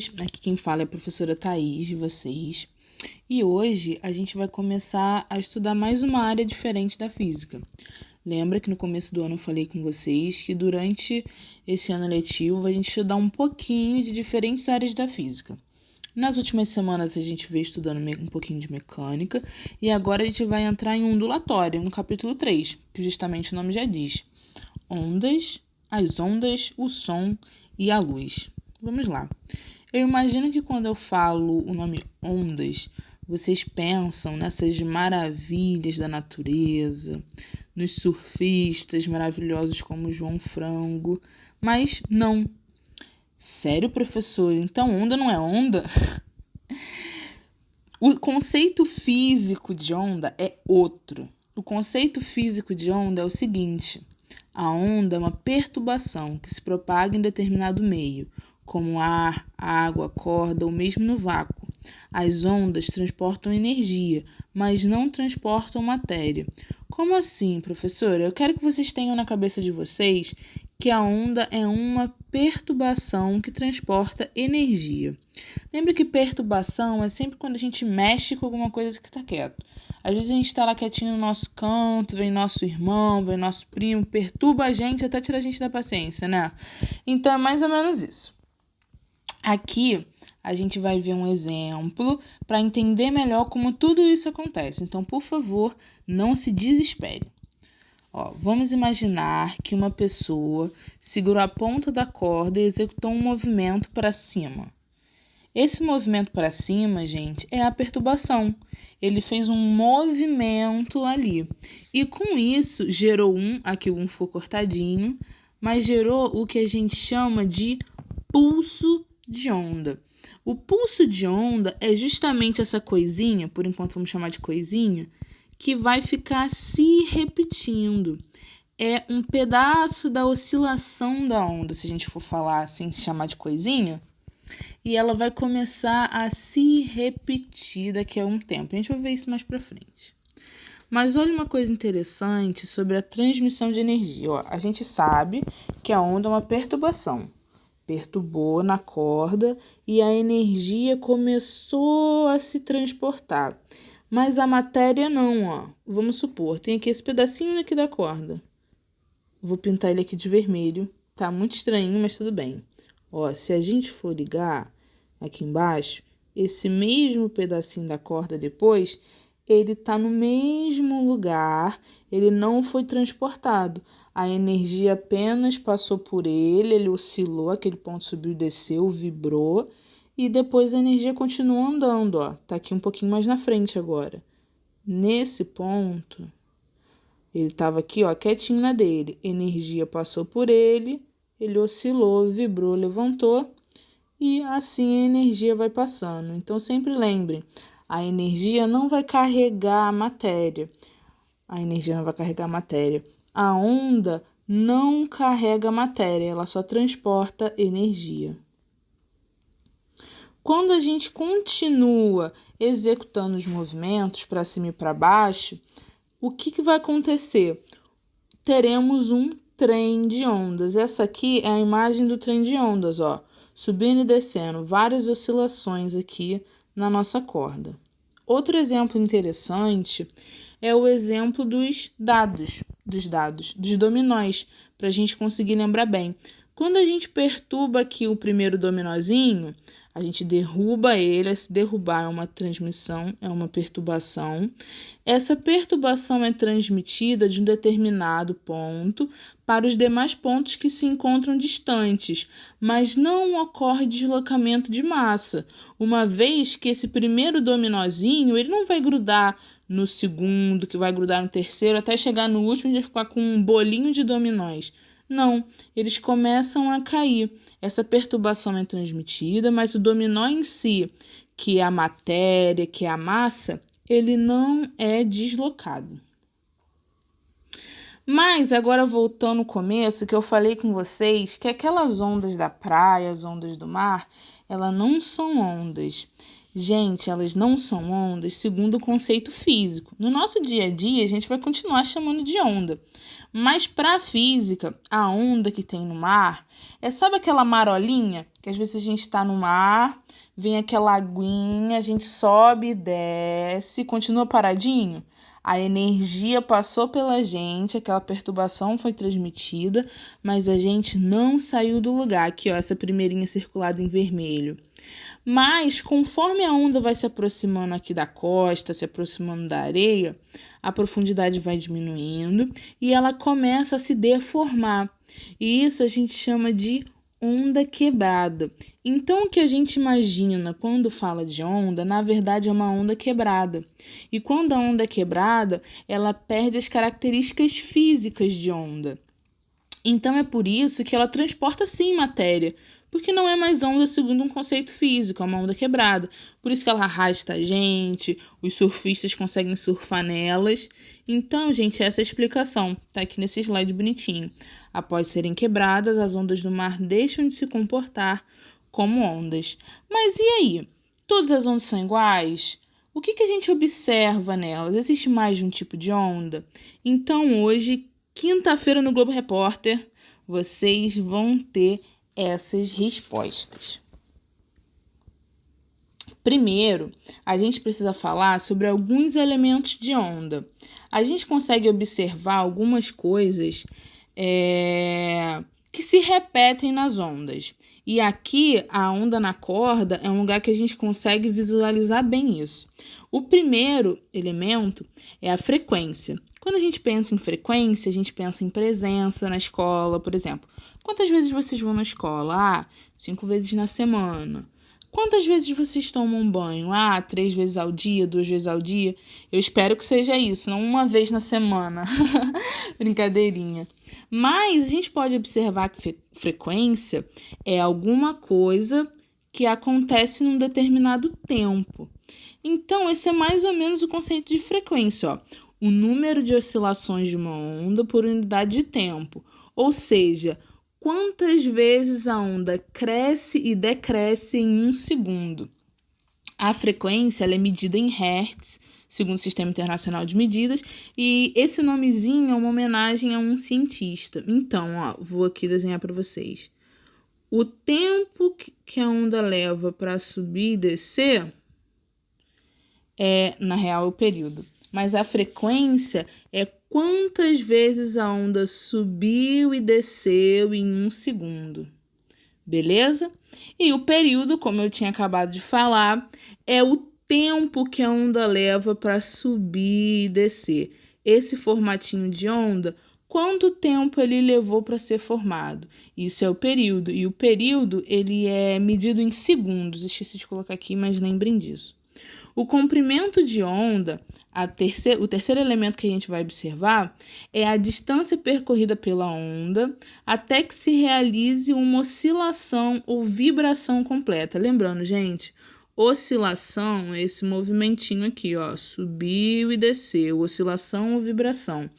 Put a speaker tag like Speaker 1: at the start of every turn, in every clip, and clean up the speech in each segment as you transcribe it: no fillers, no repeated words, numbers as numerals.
Speaker 1: Aqui quem fala é a professora Thaís de vocês. E hoje a gente vai começar a estudar mais uma área diferente da física. Lembra que no começo do ano eu falei com vocês que durante esse ano letivo a gente estudar um pouquinho de diferentes áreas da física. Nas últimas semanas a gente veio estudando um pouquinho de mecânica e agora a gente vai entrar em ondulatória, no capítulo 3, que justamente o nome já diz. Ondas, as ondas, o som e a luz. Vamos lá. Eu imagino que quando eu falo o nome ondas, vocês pensam nessas maravilhas da natureza, nos surfistas maravilhosos como João Frango, mas não. Sério, professor? Então onda não é onda? O conceito físico de onda é outro. O conceito físico de onda é o seguinte: a onda é uma perturbação que se propaga em determinado meio, como ar, água, corda ou mesmo no vácuo. As ondas transportam energia, mas não transportam matéria. Como assim, professora? Eu quero que vocês tenham na cabeça de vocês que a onda é uma perturbação que transporta energia. Lembra que perturbação é sempre quando a gente mexe com alguma coisa que está quieto. Às vezes a gente está lá quietinho no nosso canto, vem nosso irmão, vem nosso primo, perturba a gente até tirar a gente da paciência, né? Então é mais ou menos isso. Aqui a gente vai ver um exemplo para entender melhor como tudo isso acontece. Então, por favor, não se desespere. Vamos imaginar que uma pessoa segurou a ponta da corda e executou um movimento para cima. Esse movimento para cima, gente, é a perturbação. Ele fez um movimento ali. E com isso, gerou aqui um ficou cortadinho, mas gerou o que a gente chama de pulso de onda. O pulso de onda é justamente essa coisinha, por enquanto vamos chamar de coisinha, que vai ficar se repetindo. É um pedaço da oscilação da onda, se a gente for falar assim, chamar de coisinha, e ela vai começar a se repetir daqui a um tempo. A gente vai ver isso mais pra frente. Mas olha uma coisa interessante sobre a transmissão de energia. A gente sabe que a onda é uma perturbação. Perturbou na corda e a energia começou a se transportar. Mas a matéria não, Vamos supor, tem aqui esse pedacinho aqui da corda. Vou pintar ele aqui de vermelho. Tá muito estranho, mas tudo bem. Se a gente for ligar aqui embaixo, esse mesmo pedacinho da corda depois, ele tá no mesmo lugar, ele não foi transportado. A energia apenas passou por ele oscilou, aquele ponto subiu e desceu, vibrou, e depois a energia continua andando, Tá aqui um pouquinho mais na frente agora. Nesse ponto, ele estava aqui, quietinho na dele. Energia passou por ele oscilou, vibrou, levantou, e assim a energia vai passando. Então, sempre lembrem, a energia não vai carregar a matéria. A onda não carrega a matéria, ela só transporta energia. Quando a gente continua executando os movimentos para cima e para baixo, o que vai acontecer? Teremos um trem de ondas. Essa aqui é a imagem do trem de ondas, subindo e descendo, várias oscilações aqui na nossa corda. Outro exemplo interessante é o exemplo dos dominóis, para a gente conseguir lembrar bem. Quando a gente perturba aqui o primeiro dominózinho, a gente derruba ele. Se derrubar é uma transmissão, é uma perturbação. Essa perturbação é transmitida de um determinado ponto para os demais pontos que se encontram distantes, mas não ocorre deslocamento de massa, uma vez que esse primeiro dominózinho ele não vai grudar no segundo, que vai grudar no terceiro, até chegar no último e vai ficar com um bolinho de dominóis. Não, eles começam a cair. Essa perturbação é transmitida, mas o dominó em si, que é a matéria, que é a massa, ele não é deslocado. Mas agora voltando ao começo, que eu falei com vocês que aquelas ondas da praia, as ondas do mar, elas não são ondas. Gente, elas não são ondas segundo o conceito físico. No nosso dia a dia, a gente vai continuar chamando de onda. Mas para a física, a onda que tem no mar sabe aquela marolinha? Que às vezes a gente está no mar, vem aquela aguinha, a gente sobe e desce, continua paradinho. A energia passou pela gente, aquela perturbação foi transmitida, mas a gente não saiu do lugar. Aqui, ó, essa primeirinha circulada em vermelho. Mas, conforme a onda vai se aproximando aqui da costa, se aproximando da areia, a profundidade vai diminuindo e ela começa a se deformar. E isso a gente chama de onda quebrada. Então, o que a gente imagina quando fala de onda, na verdade é uma onda quebrada. E quando a onda é quebrada, ela perde as características físicas de onda. Então é por isso que ela transporta sim matéria, porque não é mais onda segundo um conceito físico, é uma onda quebrada. Por isso que ela arrasta a gente, os surfistas conseguem surfar nelas. Então, gente, essa é a explicação, tá aqui nesse slide bonitinho. Após serem quebradas, as ondas do mar deixam de se comportar como ondas. Mas e aí? Todas as ondas são iguais? O que a gente observa nelas? Existe mais de um tipo de onda? Então, hoje, quinta-feira no Globo Repórter, vocês vão ter essas respostas. Primeiro, a gente precisa falar sobre alguns elementos de onda. A gente consegue observar algumas coisas que se repetem nas ondas. E aqui, a onda na corda é um lugar que a gente consegue visualizar bem isso. O primeiro elemento é a frequência. Quando a gente pensa em frequência, a gente pensa em presença na escola, por exemplo. Quantas vezes vocês vão na escola? 5 vezes na semana. Quantas vezes vocês tomam banho? 3 vezes ao dia, 2 vezes ao dia? Eu espero que seja isso, não uma vez na semana. Brincadeirinha. Mas a gente pode observar que frequência é alguma coisa que acontece num determinado tempo. Então, esse é mais ou menos o conceito de frequência, ó. O número de oscilações de uma onda por unidade de tempo. Ou seja, quantas vezes a onda cresce e decresce em um segundo. A frequência ela é medida em hertz, segundo o Sistema Internacional de Medidas, e esse nomezinho é uma homenagem a um cientista. Então, ó, vou aqui desenhar para vocês. O tempo que a onda leva para subir e descer na real, o período. Mas a frequência é quantas vezes a onda subiu e desceu em um segundo. Beleza? E o período, como eu tinha acabado de falar, é o tempo que a onda leva para subir e descer. Esse formatinho de onda, quanto tempo ele levou para ser formado? Isso é o período. E o período ele é medido em segundos. Esqueci de colocar aqui, mas lembrem disso. O comprimento de onda, o terceiro elemento que a gente vai observar, é a distância percorrida pela onda até que se realize uma oscilação ou vibração completa. Lembrando, gente, oscilação é esse movimentinho aqui, ó, subiu e desceu, oscilação ou vibração.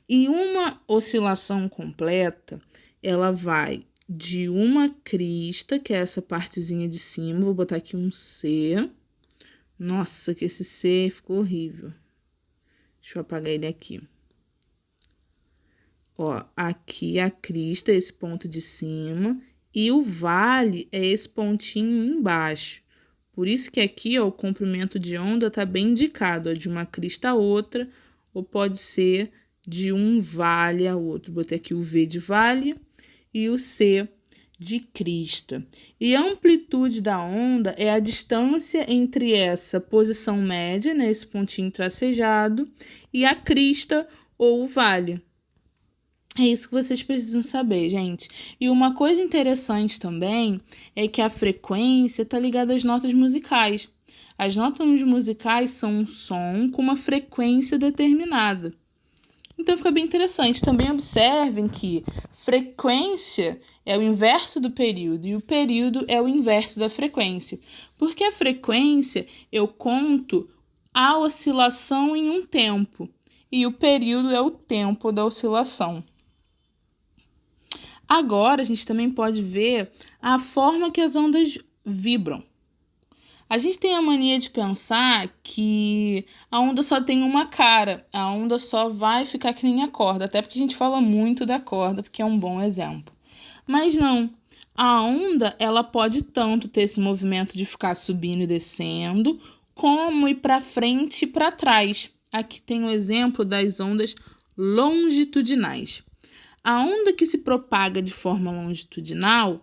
Speaker 1: E uma oscilação completa, ela vai de uma crista, que é essa partezinha de cima, vou botar aqui um C. Nossa, que esse C ficou horrível. Deixa eu apagar ele aqui. Ó, aqui a crista, esse ponto de cima, e o vale é esse pontinho embaixo. Por isso que aqui, ó, o comprimento de onda tá bem indicado, ó, de uma crista a outra, ou pode ser de um vale a outro. Botei aqui o V de vale e o C de crista. E a amplitude da onda é a distância entre essa posição média, né, esse pontinho tracejado, e a crista ou o vale. É isso que vocês precisam saber, gente. E uma coisa interessante também é que a frequência está ligada às notas musicais. As notas musicais são um som com uma frequência determinada. Então fica bem interessante. Também observem que frequência é o inverso do período e o período é o inverso da frequência. Porque a frequência eu conto a oscilação em um tempo e o período é o tempo da oscilação. Agora a gente também pode ver a forma que as ondas vibram. A gente tem a mania de pensar que a onda só tem uma cara, a onda só vai ficar que nem a corda, até porque a gente fala muito da corda, porque é um bom exemplo. Mas não, a onda ela pode tanto ter esse movimento de ficar subindo e descendo, como ir para frente e para trás. Aqui tem o exemplo das ondas longitudinais. A onda que se propaga de forma longitudinal,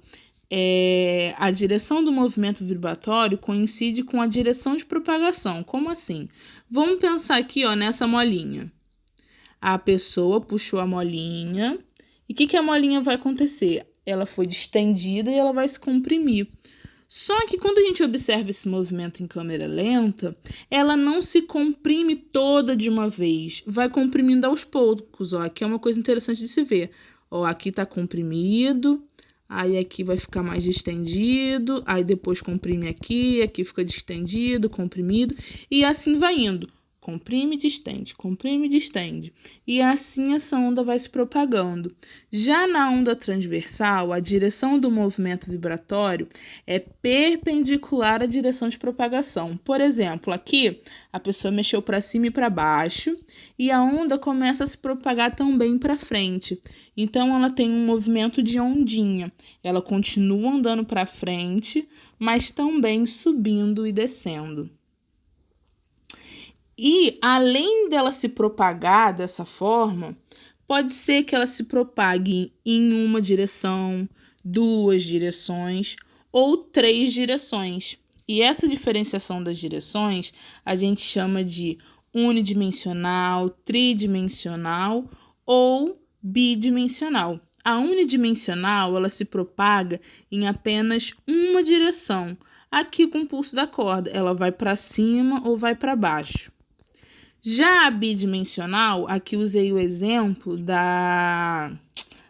Speaker 1: a direção do movimento vibratório coincide com a direção de propagação. Como assim? Vamos pensar aqui, nessa molinha. A pessoa puxou a molinha. E o que a molinha vai acontecer? Ela foi distendida e ela vai se comprimir. Só que quando a gente observa esse movimento em câmera lenta, ela não se comprime toda de uma vez. Vai comprimindo aos poucos. Aqui é uma coisa interessante de se ver. Aqui está comprimido. Aí aqui vai ficar mais distendido, aí depois comprime aqui fica distendido, comprimido, e assim vai indo. Comprime, distende. E assim essa onda vai se propagando. Já na onda transversal, a direção do movimento vibratório é perpendicular à direção de propagação. Por exemplo, aqui a pessoa mexeu para cima e para baixo e a onda começa a se propagar também para frente. Então ela tem um movimento de ondinha. Ela continua andando para frente, mas também subindo e descendo. E, além dela se propagar dessa forma, pode ser que ela se propague em uma direção, 2 direções ou 3 direções. E essa diferenciação das direções a gente chama de unidimensional, tridimensional ou bidimensional. A unidimensional ela se propaga em apenas uma direção. Aqui com o pulso da corda, ela vai para cima ou vai para baixo. Já a bidimensional, aqui usei o exemplo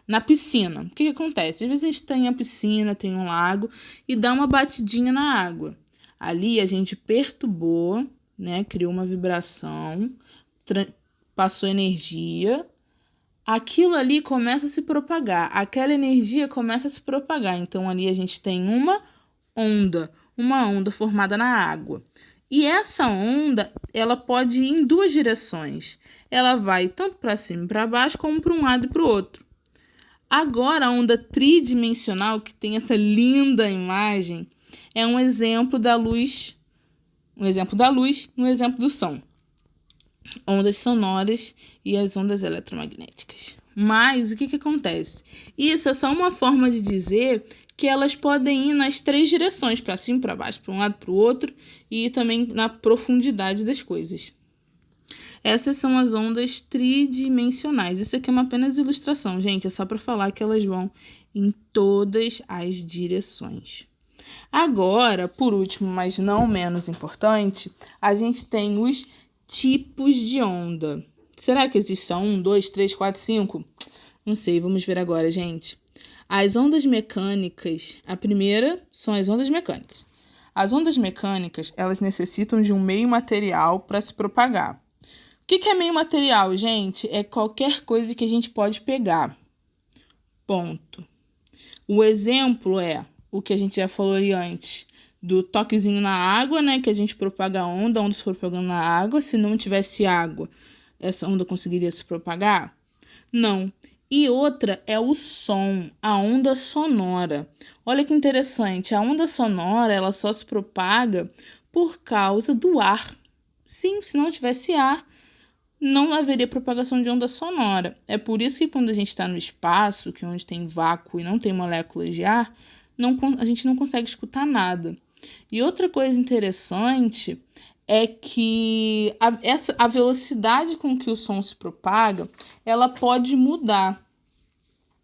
Speaker 1: na piscina. O que acontece? Às vezes a gente tem a piscina, tem um lago e dá uma batidinha na água. Ali a gente perturbou, criou uma vibração, passou energia. Aquilo ali começa a se propagar, aquela energia começa a se propagar. Então ali a gente tem uma onda formada na água. E essa onda, ela pode ir em 2 direções. Ela vai tanto para cima e para baixo, como para um lado e para o outro. Agora, a onda tridimensional, que tem essa linda imagem, é um exemplo da luz, um exemplo do som. Ondas sonoras e as ondas eletromagnéticas. Mas, o que acontece? Isso é só uma forma de dizer que elas podem ir nas 3 direções, para cima, para baixo, para um lado, para o outro, e também na profundidade das coisas. Essas são as ondas tridimensionais. Isso aqui é uma apenas ilustração, gente, é só para falar que elas vão em todas as direções. Agora, por último, mas não menos importante, a gente tem os tipos de onda. Será que existe só 1, 2, 3, 4, 5? Não sei, vamos ver agora, gente. As ondas mecânicas, a primeira são as ondas mecânicas. As ondas mecânicas, elas necessitam de um meio material para se propagar. O que é meio material, gente? É qualquer coisa que a gente pode pegar. Ponto. O exemplo é o que a gente já falou ali antes, do toquezinho na água, que a gente propaga a onda se propagando na água. Se não tivesse água, essa onda conseguiria se propagar? Não. E outra é o som, a onda sonora. Olha que interessante, a onda sonora ela só se propaga por causa do ar. Sim, se não tivesse ar, não haveria propagação de onda sonora. É por isso que quando a gente está no espaço, que onde tem vácuo e não tem moléculas de ar, a gente não consegue escutar nada. E outra coisa interessante é que a velocidade com que o som se propaga, ela pode mudar.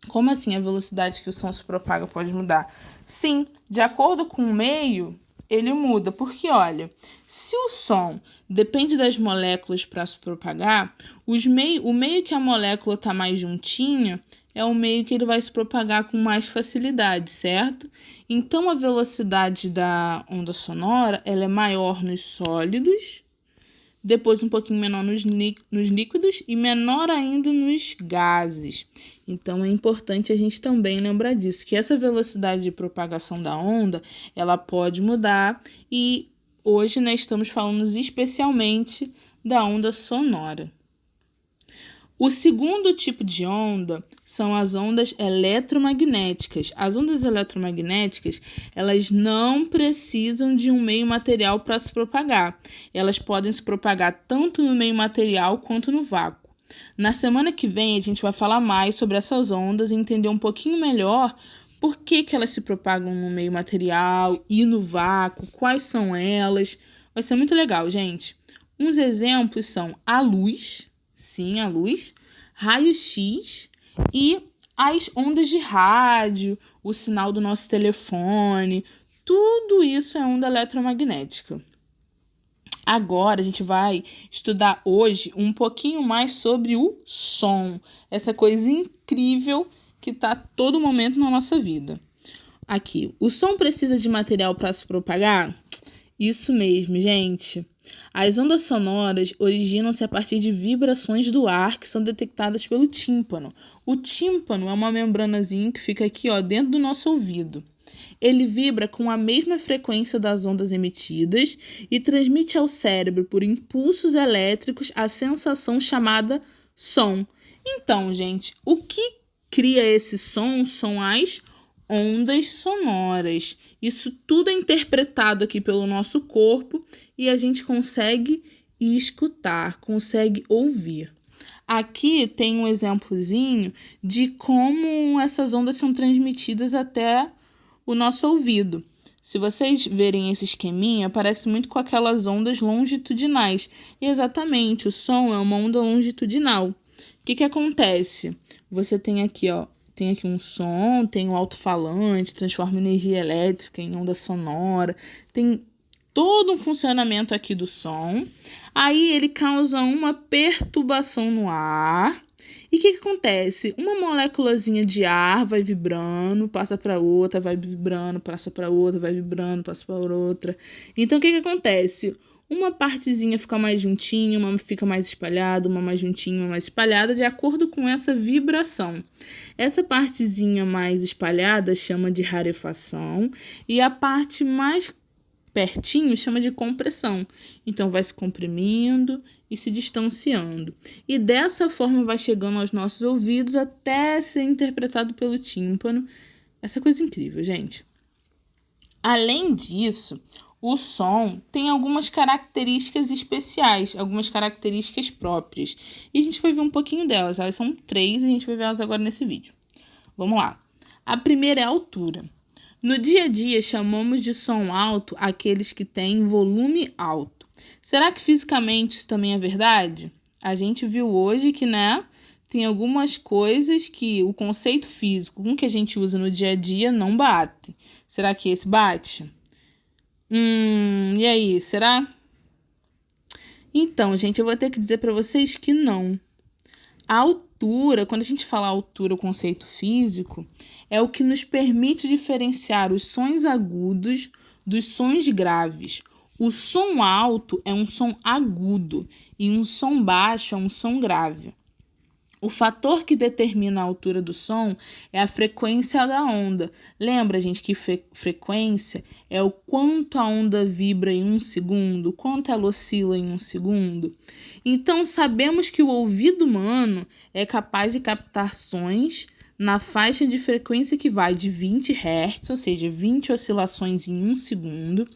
Speaker 1: Como assim a velocidade que o som se propaga pode mudar? Sim, de acordo com o meio, ele muda. Porque, olha, se o som depende das moléculas para se propagar, o meio que a molécula está mais juntinha é o meio que ele vai se propagar com mais facilidade, certo? Então, a velocidade da onda sonora ela é maior nos sólidos, depois um pouquinho menor nos líquidos e menor ainda nos gases. Então, é importante a gente também lembrar disso, que essa velocidade de propagação da onda, ela pode mudar e hoje, né, estamos falando especialmente da onda sonora. O segundo tipo de onda são as ondas eletromagnéticas. As ondas eletromagnéticas, elas não precisam de um meio material para se propagar. Elas podem se propagar tanto no meio material quanto no vácuo. Na semana que vem, a gente vai falar mais sobre essas ondas e entender um pouquinho melhor por que elas se propagam no meio material e no vácuo, quais são elas. Vai ser muito legal, gente. Uns exemplos são a luz, sim, a luz, raio-x e as ondas de rádio, o sinal do nosso telefone, tudo isso é onda eletromagnética. Agora a gente vai estudar hoje um pouquinho mais sobre o som, essa coisa incrível que está a todo momento na nossa vida. Aqui, o som precisa de material para se propagar? Isso mesmo, gente. As ondas sonoras originam-se a partir de vibrações do ar que são detectadas pelo tímpano. O tímpano é uma membranazinha que fica aqui, ó, dentro do nosso ouvido. Ele vibra com a mesma frequência das ondas emitidas e transmite ao cérebro por impulsos elétricos a sensação chamada som. Então, gente, o que cria esse som são as ondas sonoras. Isso tudo é interpretado aqui pelo nosso corpo e a gente consegue escutar, consegue ouvir. Aqui tem um exemplozinho de como essas ondas são transmitidas até o nosso ouvido. Se vocês verem esse esqueminha, parece muito com aquelas ondas longitudinais. E exatamente, o som é uma onda longitudinal. O que acontece? Você tem aqui, ó, tem aqui um som, tem um alto-falante, transforma energia elétrica em onda sonora, tem todo um funcionamento aqui do som. Aí ele causa uma perturbação no ar. E o que acontece? Uma moléculazinha de ar vai vibrando, passa para outra, vai vibrando, passa para outra, vai vibrando, passa para outra. Então, o que acontece? Uma partezinha fica mais juntinha, uma fica mais espalhada, uma mais juntinha, uma mais espalhada, de acordo com essa vibração. Essa partezinha mais espalhada chama de rarefação e a parte mais pertinho chama de compressão. Então, vai se comprimindo e se distanciando. E dessa forma vai chegando aos nossos ouvidos até ser interpretado pelo tímpano. Essa coisa incrível, gente. Além disso, o som tem algumas características especiais, algumas características próprias. E a gente vai ver um pouquinho delas. Elas são 3 e a gente vai ver elas agora nesse vídeo. Vamos lá. A primeira é a altura. No dia a dia, chamamos de som alto aqueles que têm volume alto. Será que fisicamente isso também é verdade? A gente viu hoje que, né, tem algumas coisas que o conceito físico com que a gente usa no dia a dia não bate. Será que esse bate? E aí, será? Então, gente, eu vou ter que dizer para vocês que não. A altura, quando a gente fala altura, o conceito físico, é o que nos permite diferenciar os sons agudos dos sons graves. O som alto é um som agudo e um som baixo é um som grave. O fator que determina a altura do som é a frequência da onda. Lembra, gente, que frequência é o quanto a onda vibra em 1 segundo, quanto ela oscila em 1 segundo. Então, sabemos que o ouvido humano é capaz de captar sons na faixa de frequência que vai de 20 Hz, ou seja, 20 oscilações em 1 segundo,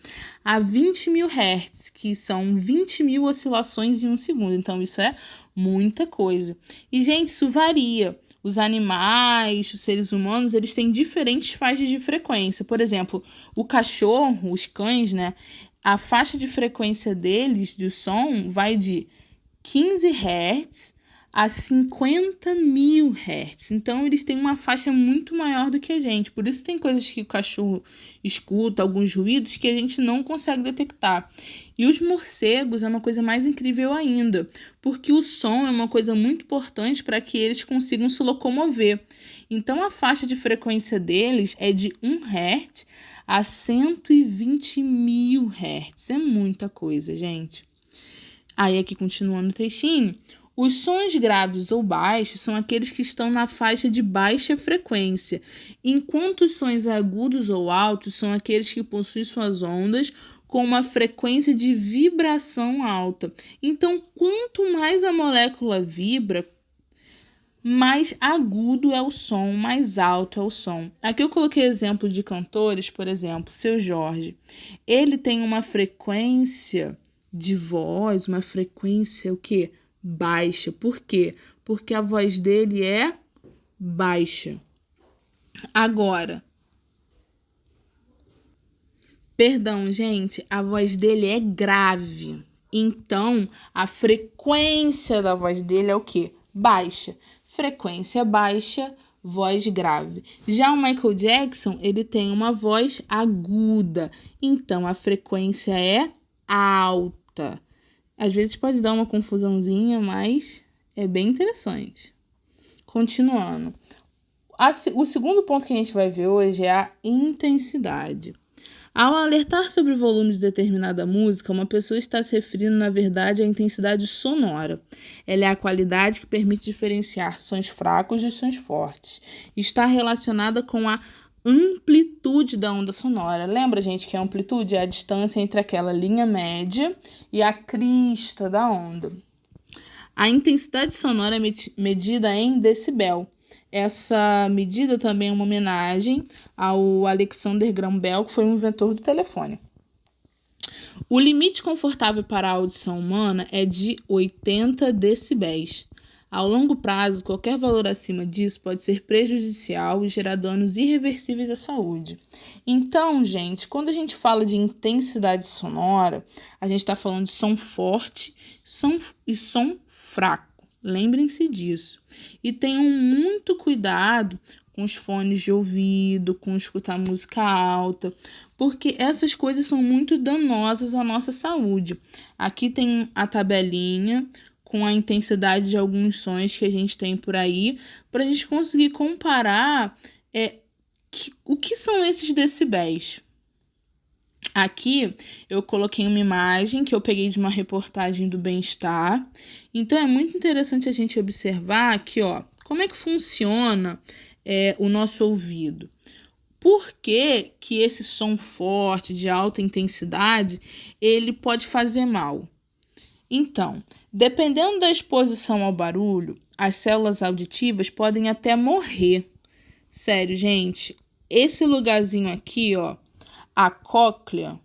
Speaker 1: a 20.000 Hz, que são 20.000 oscilações em 1 segundo. Então, isso é muita coisa. E, gente, isso varia. Os animais, os seres humanos, eles têm diferentes faixas de frequência. Por exemplo, o cachorro, os cães, né? A faixa de frequência deles, do som, vai de 15 Hz a 50.000 Hz. Então, eles têm uma faixa muito maior do que a gente. Por isso tem coisas que o cachorro escuta, alguns ruídos que a gente não consegue detectar. E os morcegos é uma coisa mais incrível ainda, porque o som é uma coisa muito importante para que eles consigam se locomover. Então, a faixa de frequência deles é de 1 Hz a 120.000 Hz. É muita coisa, gente. Aí, aqui continuando o textinho, Os sons graves ou baixos são aqueles que estão na faixa de baixa frequência, enquanto os sons agudos ou altos são aqueles que possuem suas ondas com uma frequência de vibração alta. Então, quanto mais a molécula vibra, mais agudo é o som, mais alto é o som. Aqui eu coloquei exemplo de cantores, por exemplo, Seu Jorge. Ele tem uma frequência de voz, uma frequência o quê? Baixa. Por quê? Porque a voz dele é baixa. Agora, perdão, gente, a voz dele é grave. Então, a frequência da voz dele é o quê? Baixa. Frequência baixa, voz grave. Já o Michael Jackson, ele tem uma voz aguda. Então, a frequência é alta. Às vezes pode dar uma confusãozinha, mas é bem interessante. Continuando. O segundo ponto que a gente vai ver hoje é a intensidade. Ao alertar sobre o volume de determinada música, uma pessoa está se referindo, na verdade, à intensidade sonora. Ela é a qualidade que permite diferenciar sons fracos de sons fortes. Está relacionada com a amplitude da onda sonora. Lembra, gente, que a amplitude é a distância entre aquela linha média e a crista da onda. A intensidade sonora é medida em decibel. Essa medida também é uma homenagem ao Alexander Graham Bell, que foi o inventor do telefone. O limite confortável para a audição humana é de 80 decibéis. Ao longo prazo, qualquer valor acima disso pode ser prejudicial e gerar danos irreversíveis à saúde. Então, gente, quando a gente fala de intensidade sonora, a gente está falando de som forte e som fraco. Lembrem-se disso. E tenham muito cuidado com os fones de ouvido, com escutar música alta, porque essas coisas são muito danosas à nossa saúde. Aqui tem a tabelinha com a intensidade de alguns sons que a gente tem por aí, para a gente conseguir comparar o que são esses decibéis. Aqui eu coloquei uma imagem que eu peguei de uma reportagem do Bem-Estar. Então é muito interessante a gente observar aqui, ó, como é que funciona o nosso ouvido. Por que que esse som forte, de alta intensidade, ele pode fazer mal? Então, dependendo da exposição ao barulho, as células auditivas podem até morrer. Sério, gente, esse lugarzinho aqui, ó, a cóclea,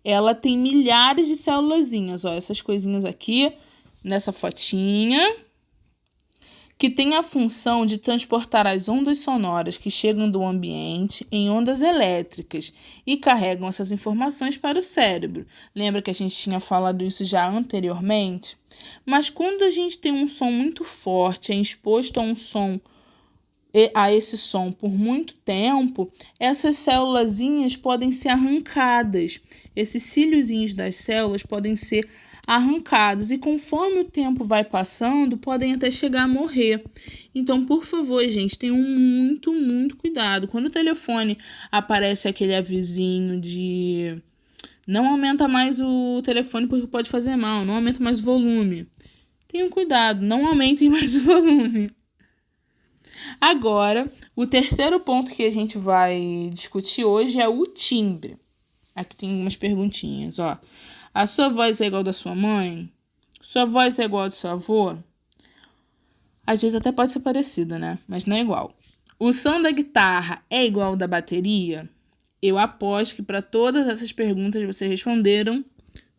Speaker 1: ela tem milhares de célulazinhas, ó, essas coisinhas aqui, nessa fotinha, que tem a função de transportar as ondas sonoras que chegam do ambiente em ondas elétricas e carregam essas informações para o cérebro. Lembra que a gente tinha falado isso já anteriormente? Mas quando a gente tem um som muito forte, é exposto a esse som por muito tempo, essas célulazinhas podem ser arrancadas. Esses cilhozinhos das células podem ser arrancados e conforme o tempo vai passando, podem até chegar a morrer. Então, por favor, gente, tenham muito, muito cuidado. Quando o telefone aparece aquele avisinho de não aumenta mais o telefone porque pode fazer mal, não aumenta mais o volume. Tenham cuidado, não aumentem mais o volume. Agora, o terceiro ponto que a gente vai discutir hoje é o timbre. Aqui tem umas perguntinhas, ó. A sua voz é igual da sua mãe? Sua voz é igual do seu avô? Às vezes até pode ser parecida, né? Mas não é igual. O som da guitarra é igual ao da bateria? Eu aposto que para todas essas perguntas vocês responderam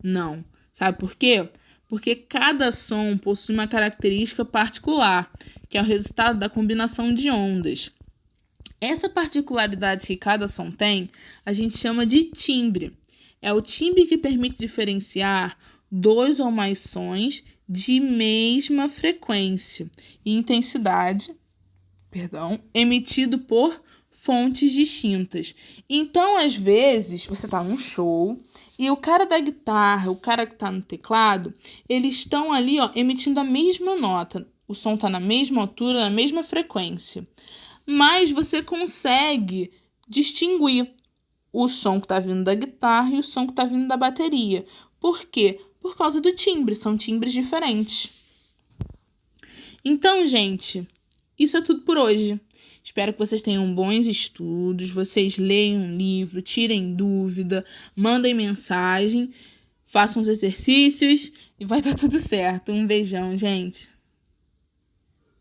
Speaker 1: não. Sabe por quê? Porque cada som possui uma característica particular, que é o resultado da combinação de ondas. Essa particularidade que cada som tem, a gente chama de timbre. É o timbre que permite diferenciar dois ou mais sons de mesma frequência e intensidade, emitido por fontes distintas. Então, às vezes, você está num show e o cara da guitarra, o cara que está no teclado, eles estão ali, ó, emitindo a mesma nota. O som está na mesma altura, na mesma frequência. Mas você consegue distinguir o som que está vindo da guitarra e o som que está vindo da bateria. Por quê? Por causa do timbre, são timbres diferentes. Então, gente, isso é tudo por hoje. Espero que vocês tenham bons estudos, vocês leiam um livro, tirem dúvida, mandem mensagem, façam os exercícios e vai dar tudo certo. Um beijão, gente.